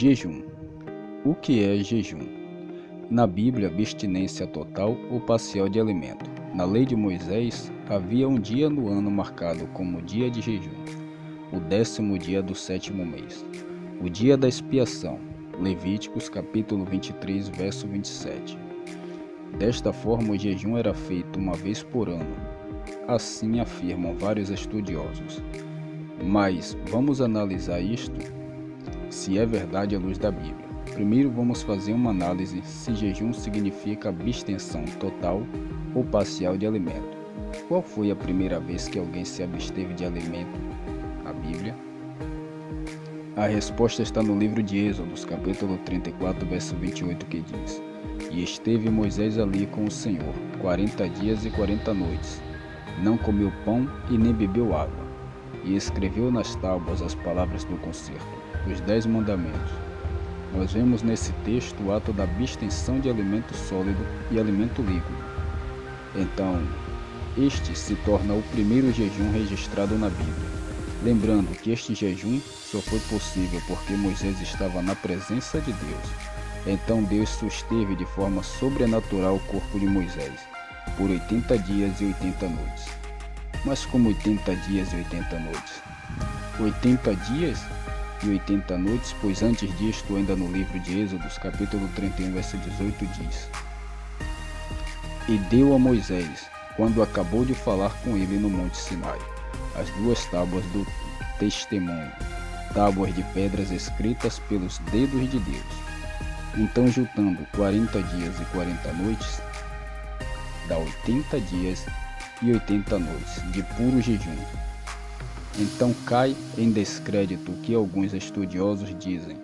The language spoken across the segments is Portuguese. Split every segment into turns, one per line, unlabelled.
Jejum. O que é jejum? Na Bíblia, abstinência total ou parcial de alimento. Na lei de Moisés, havia um dia no ano marcado como dia de jejum, o 10º dia do 7º mês, o dia da expiação. Levíticos capítulo 23, verso 27. Desta forma, o jejum era feito uma vez por ano. Assim afirmam vários estudiosos. Mas vamos analisar isto, se é verdade à luz da Bíblia. Primeiro vamos fazer uma análise se jejum significa abstenção total ou parcial de alimento. Qual foi a primeira vez que alguém se absteve de alimento na Bíblia? A resposta está no livro de Êxodos, capítulo 34, verso 28, que diz: E esteve Moisés ali com o Senhor 40 dias e 40 noites. Não comeu pão e nem bebeu água. E escreveu nas tábuas as palavras do concerto, os 10 mandamentos. Nós vemos nesse texto o ato da abstenção de alimento sólido e alimento líquido. Então, este se torna o primeiro jejum registrado na Bíblia. Lembrando que este jejum só foi possível porque Moisés estava na presença de Deus. Então Deus susteve de forma sobrenatural o corpo de Moisés, por 80 dias e 80 noites. Mas como 80 dias e 80 noites? 80 dias e 80 noites, pois antes disto, ainda no livro de Êxodos, capítulo 31, verso 18, diz: E deu a Moisés, quando acabou de falar com ele no monte Sinai, as 2 tábuas do testemunho, tábuas de pedras escritas pelos dedos de Deus. Então, juntando 40 dias e 40 noites, dá 80 dias e 80 noites de puro jejum. Então cai em descrédito o que alguns estudiosos dizem,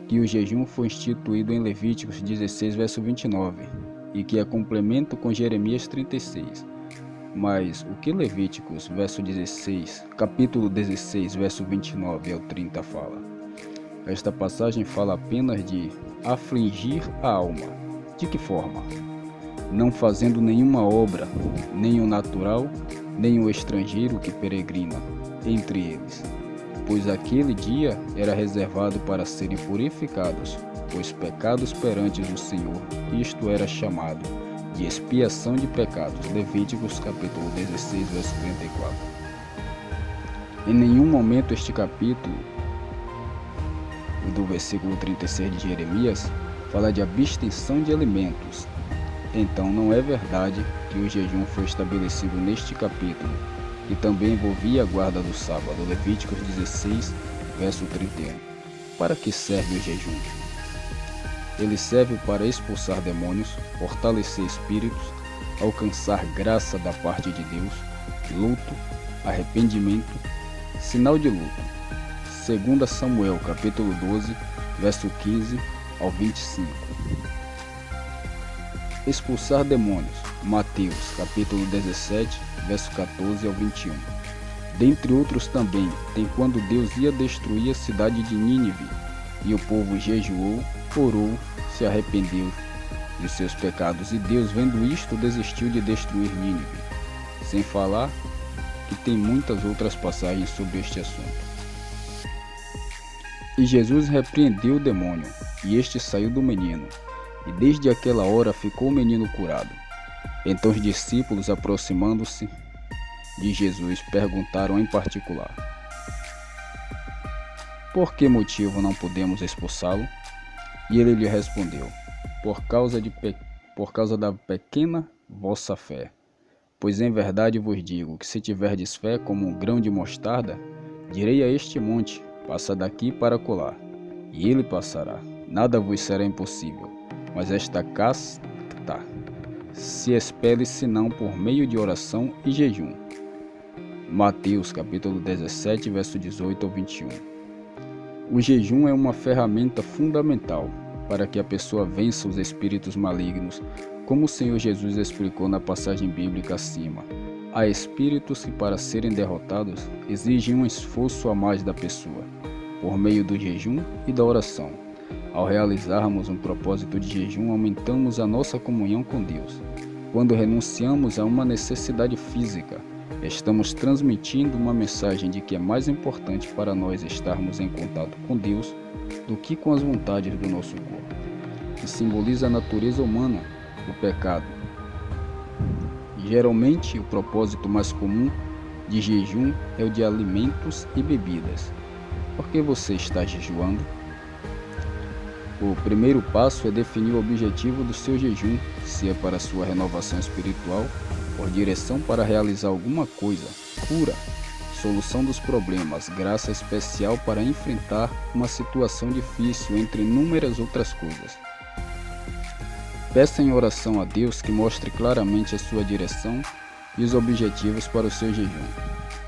que o jejum foi instituído em Levíticos 16, verso 29, e que é complemento com Jeremias 36. Mas o que Levíticos, verso 16, capítulo 16, verso 29 ao 30 fala? Esta passagem fala apenas de afligir a alma. De que forma? Não fazendo nenhuma obra, nem o natural, nem o estrangeiro que peregrina entre eles, pois aquele dia era reservado para serem purificados os pecados perante o Senhor. Isto era chamado de expiação de pecados. Levíticos capítulo 16, verso 34. Em nenhum momento este capítulo, do versículo 36 de Jeremias, fala de abstenção de alimentos. Então não é verdade que o jejum foi estabelecido neste capítulo, que também envolvia a guarda do sábado. Levíticos 16, verso 31. Para que serve o jejum? Ele serve para expulsar demônios, fortalecer espíritos, alcançar graça da parte de Deus, luto, arrependimento, sinal de luto. 2 Samuel, capítulo 12, verso 15 ao 25. Expulsar demônios. Mateus, capítulo 17, verso 14 ao 21. Dentre outros também, tem quando Deus ia destruir a cidade de Nínive, e o povo jejuou, orou, se arrependeu dos seus pecados, e Deus, vendo isto, desistiu de destruir Nínive. Sem falar que tem muitas outras passagens sobre este assunto. E Jesus repreendeu o demônio, e este saiu do menino, e desde aquela hora ficou o menino curado. Então os discípulos, aproximando-se de Jesus, perguntaram em particular: Por que motivo não podemos expulsá-lo? E ele lhe respondeu: Por causa da pequena vossa fé. Pois em verdade vos digo que se tiverdes fé como um grão de mostarda, direi a este monte: Passa daqui para acolá, e ele passará. Nada vos será impossível. Mas esta casta se expele senão por meio de oração e jejum. Mateus capítulo 17, verso 18 ao 21. O jejum é uma ferramenta fundamental para que a pessoa vença os espíritos malignos, como o Senhor Jesus explicou na passagem bíblica acima. Há espíritos que, para serem derrotados, exigem um esforço a mais da pessoa, por meio do jejum e da oração. Ao realizarmos um propósito de jejum, aumentamos a nossa comunhão com Deus. Quando renunciamos a uma necessidade física, estamos transmitindo uma mensagem de que é mais importante para nós estarmos em contato com Deus do que com as vontades do nosso corpo, que simboliza a natureza humana, o pecado. Geralmente, o propósito mais comum de jejum é o de alimentos e bebidas. Por que você está jejuando? O primeiro passo é definir o objetivo do seu jejum, se é para sua renovação espiritual, por direção para realizar alguma coisa, cura, solução dos problemas, graça especial para enfrentar uma situação difícil, entre inúmeras outras coisas. Peça em oração a Deus que mostre claramente a sua direção e os objetivos para o seu jejum.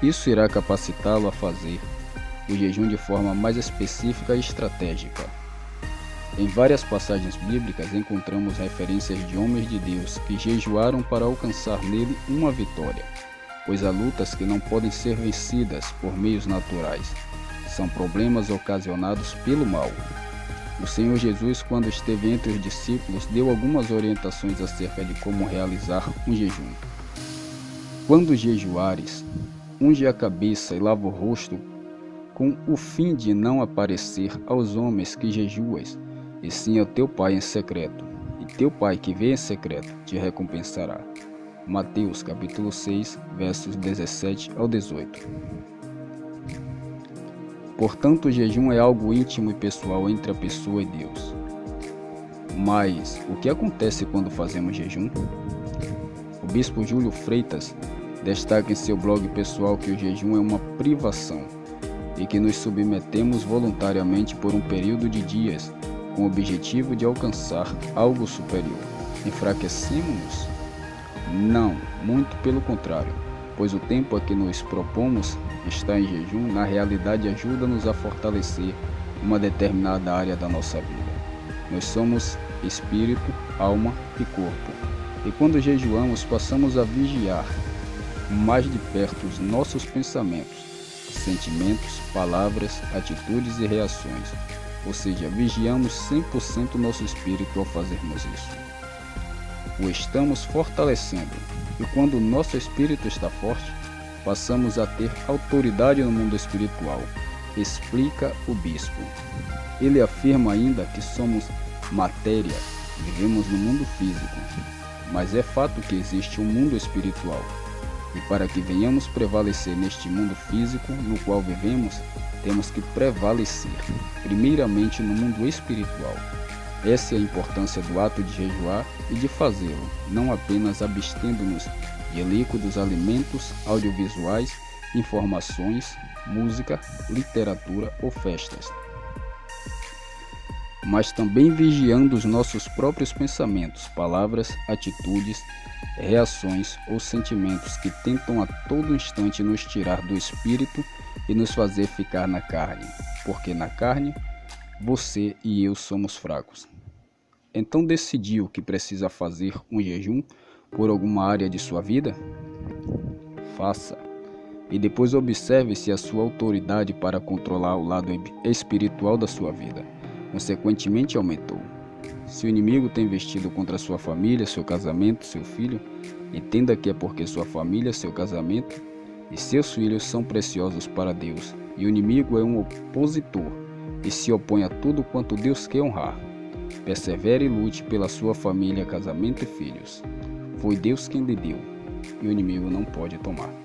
Isso irá capacitá-lo a fazer o jejum de forma mais específica e estratégica. Em várias passagens bíblicas encontramos referências de homens de Deus que jejuaram para alcançar nele uma vitória, pois há lutas que não podem ser vencidas por meios naturais, são problemas ocasionados pelo mal. O Senhor Jesus, quando esteve entre os discípulos, deu algumas orientações acerca de como realizar um jejum. Quando jejuares, unge a cabeça e lava o rosto, com o fim de não aparecer aos homens que jejuas, e sim ao teu Pai em secreto, e teu Pai que vê em secreto te recompensará. Mateus capítulo 6, versos 17 ao 18. Portanto, o jejum é algo íntimo e pessoal entre a pessoa e Deus. Mas o que acontece quando fazemos jejum? O bispo Júlio Freitas destaca em seu blog pessoal que o jejum é uma privação e que nos submetemos voluntariamente por um período de dias com o objetivo de alcançar algo superior. Enfraquecemos-nos? Não, muito pelo contrário, pois o tempo a que nos propomos estar em jejum, na realidade ajuda-nos a fortalecer uma determinada área da nossa vida. Nós somos espírito, alma e corpo, e quando jejuamos passamos a vigiar mais de perto os nossos pensamentos, sentimentos, palavras, atitudes e reações, ou seja, vigiamos 100% nosso espírito ao fazermos isso. O estamos fortalecendo, e quando o nosso espírito está forte, passamos a ter autoridade no mundo espiritual, explica o bispo. Ele afirma ainda que somos matéria, vivemos no mundo físico, mas é fato que existe um mundo espiritual, e para que venhamos prevalecer neste mundo físico no qual vivemos, temos que prevalecer, primeiramente no mundo espiritual. Essa é a importância do ato de jejuar e de fazê-lo, não apenas abstendo-nos de líquidos, alimentos, audiovisuais, informações, música, literatura ou festas, mas também vigiando os nossos próprios pensamentos, palavras, atitudes, reações ou sentimentos que tentam a todo instante nos tirar do espírito e nos fazer ficar na carne, porque na carne você e eu somos fracos. Então decidiu que precisa fazer um jejum por alguma área de sua vida? Faça. E depois observe se a sua autoridade para controlar o lado espiritual da sua vida consequentemente aumentou. Se o inimigo tem investido contra sua família, seu casamento, seu filho, entenda que é porque sua família, seu casamento e seus filhos são preciosos para Deus, e o inimigo é um opositor e se opõe a tudo quanto Deus quer honrar. Persevere e lute pela sua família, casamento e filhos. Foi Deus quem lhe deu, e o inimigo não pode tomar.